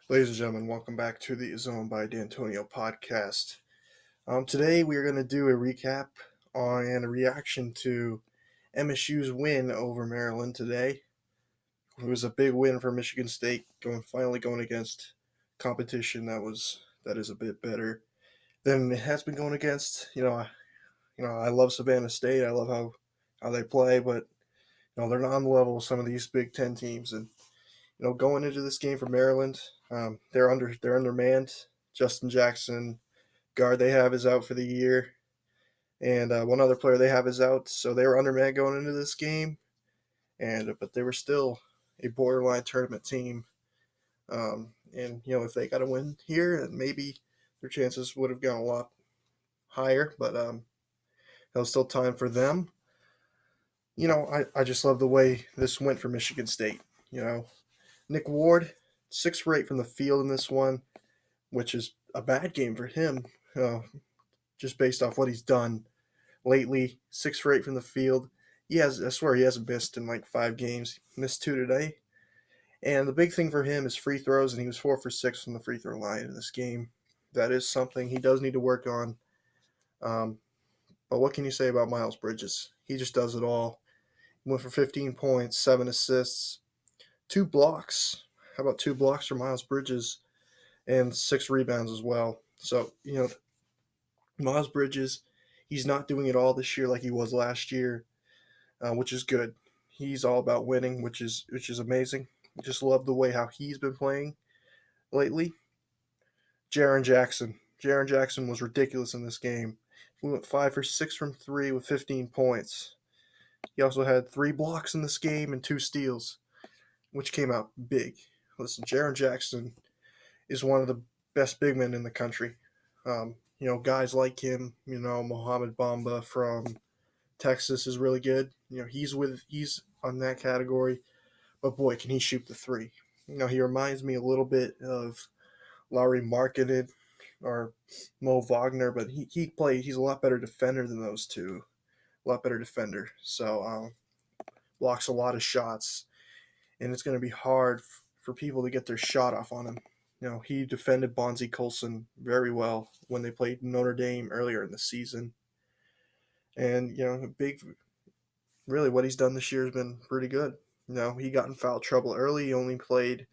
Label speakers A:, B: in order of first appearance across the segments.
A: Ladies and gentlemen, welcome back to the Zone by D'Antonio podcast. Today we are going to do a recap on and a reaction to MSU's win over Maryland today. It was a big win for Michigan State, finally going against competition that is a bit better than it has been going against. I love Savannah State. I love how they play, but they're not on the level of some of these Big Ten teams. And going into this game for Maryland, they're undermanned. Justin Jackson, guard they have, is out for the year, and one other player they have is out. So they were undermanned going into this game, and but they were still a borderline tournament team. And if they got a win here, maybe their chances would have gone a lot higher. But it was still time for them. I just love the way this went for Michigan State. Nick Ward, 6 for 8 from the field in this one, which is a bad game for him, just based off what he's done lately. 6 for 8 from the field. I swear he hasn't missed in like 5 games. He missed 2 today. And the big thing for him is free throws, and he was 4 for 6 from the free throw line in this game. That is something he does need to work on. But what can you say about Miles Bridges? He just does it all. He went for 15 points, 7 assists, 2 blocks. How about 2 blocks for Miles Bridges? And 6 rebounds as well. So, Miles Bridges, he's not doing it all this year like he was last year, which is good. He's all about winning, which is amazing. I just love the way how he's been playing lately. Jaren Jackson. Jaren Jackson was ridiculous in this game. He went 5 for 6 from three with 15 points. He also had 3 blocks in this game and 2 steals, which came out big. Listen, Jaren Jackson is one of the best big men in the country. Guys like him, Mohamed Bamba from Texas is really good. He's on that category, but boy, can he shoot the three. He reminds me a little bit of Larry Markkinen or Mo Wagner, but he's a lot better defender than those two. A lot better defender. So blocks a lot of shots, and it's going to be hard for people to get their shot off on him. He defended Bonzi Colson very well when they played Notre Dame earlier in the season. And, really what he's done this year has been pretty good. He got in foul trouble early. He only played,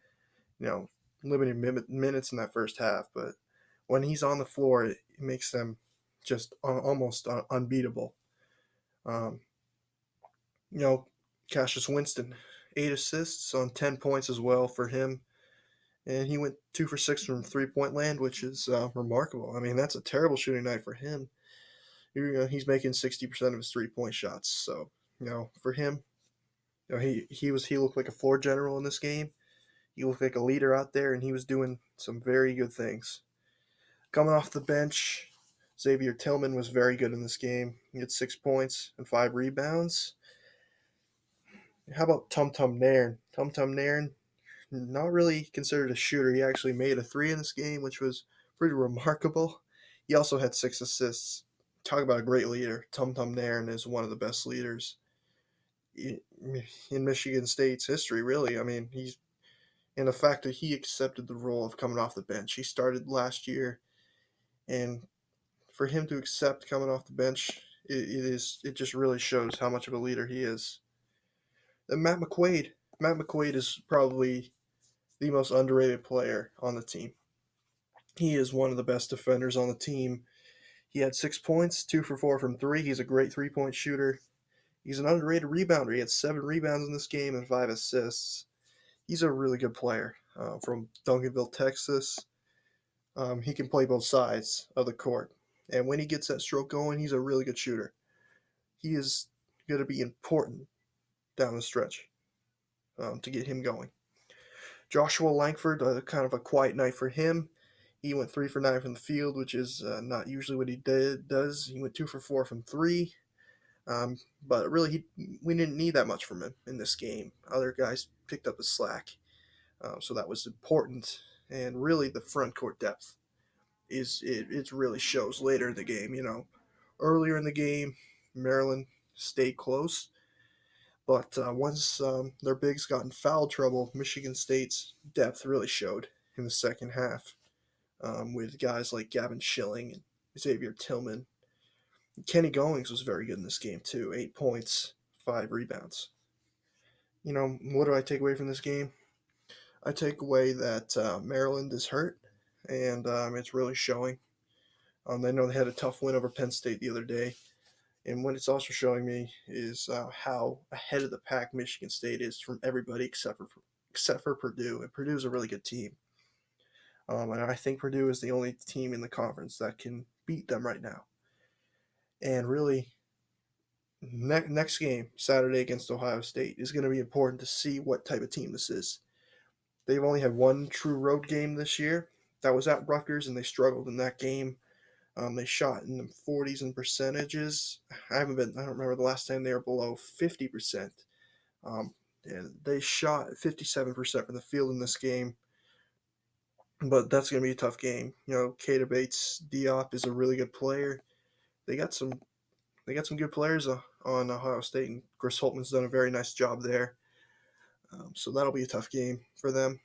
A: limited minutes in that first half. But when he's on the floor, it makes them just almost unbeatable. Um, Cassius Winston, 8 assists on 10 points as well for him. And he went 2 for 6 from 3-point land, which is remarkable. I mean, that's a terrible shooting night for him. He's making 60% of his 3-point shots. So, for him, he looked like a floor general in this game. He looked like a leader out there, and he was doing some very good things. Coming off the bench, Xavier Tillman was very good in this game. He had 6 points and 5 rebounds. How about Tum Tum Nairn? Tum Tum Nairn, not really considered a shooter. He actually made a 3 in this game, which was pretty remarkable. He also had 6 assists. Talk about a great leader. Tum Tum Nairn is one of the best leaders in Michigan State's history, really. I mean, and the fact that he accepted the role of coming off the bench. He started last year, and for him to accept coming off the bench, it just really shows how much of a leader he is. And Matt McQuaid is probably the most underrated player on the team. He is one of the best defenders on the team. He had 6 points, 2 for 4 from three. He's a great 3-point shooter. He's an underrated rebounder. He had 7 rebounds in this game and 5 assists. He's a really good player from Duncanville, Texas. He can play both sides of the court. And when he gets that stroke going, he's a really good shooter. He is going to be important down the stretch to get him going. Joshua Langford, kind of a quiet night for him. He went 3 for 9 from the field, which is not usually what he does. He went 2 for 4 from three. But really, we didn't need that much from him in this game. Other guys picked up the slack. So that was important. And really, the front court depth it really shows later in the game. Earlier in the game, Maryland stayed close. But once their bigs got in foul trouble, Michigan State's depth really showed. in the second half, with guys like Gavin Schilling and Xavier Tillman. Kenny Goings was very good in this game too. 8 points, 5 rebounds. What do I take away from this game? I take away that Maryland is hurt, and it's really showing. I know they had a tough win over Penn State the other day, and what it's also showing me is how ahead of the pack Michigan State is from everybody except for Purdue. And Purdue's a really good team, and I think Purdue is the only team in the conference that can beat them right now. And really, next game Saturday against Ohio State is going to be important to see what type of team this is. They've only had one true road game this year. That was at Rutgers, and they struggled in that game. They shot in the 40s in percentages. I don't remember the last time they were below 50%. And they shot 57% from the field in this game. But that's going to be a tough game. Keita Bates-Diop is a really good player. They got some good players on Ohio State, and Chris Holtman's done a very nice job there. So that'll be a tough game for them.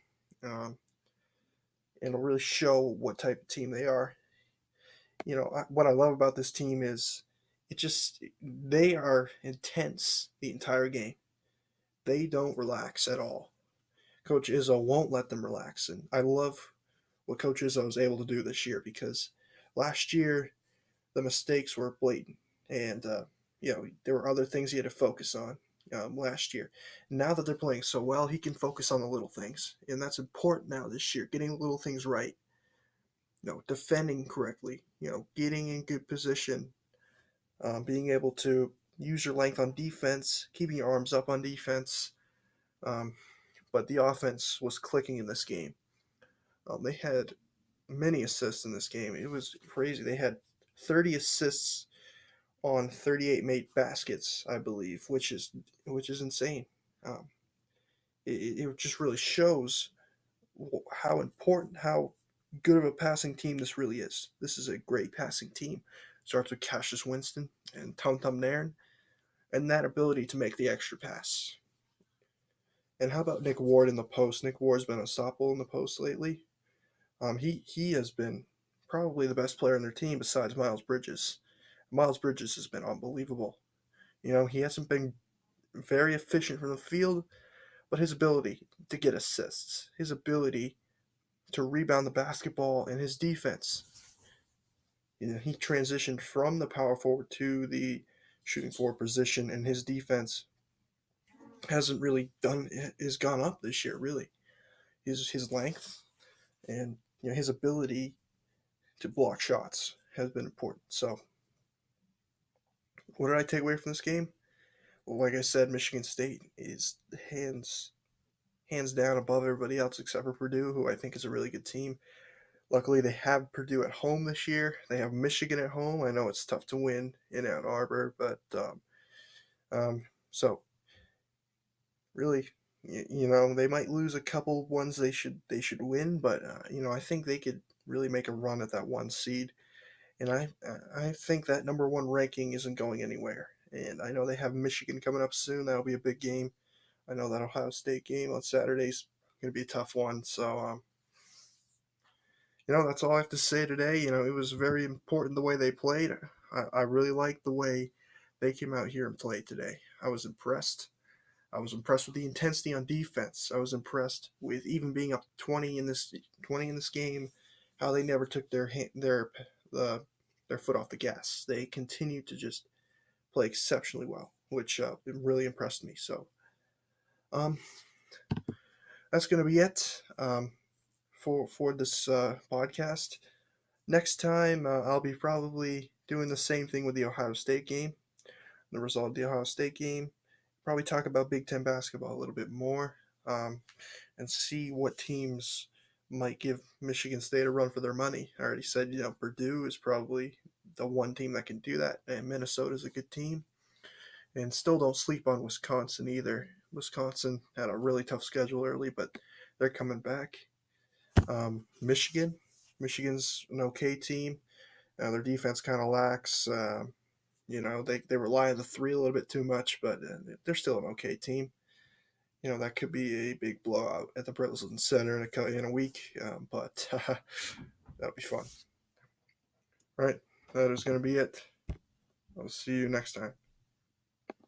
A: It'll really show what type of team they are. What I love about this team is they are intense the entire game. They don't relax at all. Coach Izzo won't let them relax, and I love what Coach Izzo was able to do this year, because last year the mistakes were blatant, and there were other things he had to focus on last year. Now that they're playing so well, he can focus on the little things, and that's important now this year, getting the little things right. Defending correctly, getting in good position, being able to use your length on defense, keeping your arms up on defense. But the offense was clicking in this game. They had many assists in this game. It was crazy. They had 30 assists on 38 made baskets, I believe, which is insane. It just really shows how good of a passing team this really is. This is a great passing team. Starts with Cassius Winston and Tum Tum Nairn, and that ability to make the extra pass. And how about Nick Ward in the post? Nick Ward's been unstoppable in the post lately. He has been probably the best player on their team besides Miles Bridges. Miles Bridges has been unbelievable. He hasn't been very efficient from the field, but his ability to get assists, his ability to rebound the basketball, and his defense. He transitioned from the power forward to the shooting forward position, and his defense hasn't really gone up this year. Really, his length and his ability to block shots has been important. So, what did I take away from this game? Well, like I said, Michigan State is hands down above everybody else except for Purdue, who I think is a really good team. Luckily, they have Purdue at home this year. They have Michigan at home. I know it's tough to win in Ann Arbor, but so really, they might lose a couple ones they should win, but I think they could really make a run at that one seed, and I think that number one ranking isn't going anywhere. And I know they have Michigan coming up soon. That'll be a big game. I know that Ohio State game on Saturday's going to be a tough one. So that's all I have to say today. It was very important the way they played. I really liked the way they came out here and played today. I was impressed. I was impressed with the intensity on defense. I was impressed with even being up 20 in this game, how they never took their foot off the gas. They continued to just play exceptionally well, which really impressed me. So, that's going to be it for this podcast. Next time, I'll be probably doing the same thing with the Ohio State game. The result of the Ohio State game. Probably talk about Big Ten basketball a little bit more, and see what teams might give Michigan State a run for their money. I already said, Purdue is probably the one team that can do that, and Minnesota is a good team. And still don't sleep on Wisconsin either. Wisconsin had a really tough schedule early, but they're coming back. Michigan's an okay team. Their defense kind of lacks. They rely on the three a little bit too much, but they're still an okay team. that could be a big blowout at the Breslin Center in a week, but that'll be fun. All right, that is going to be it. I'll see you next time.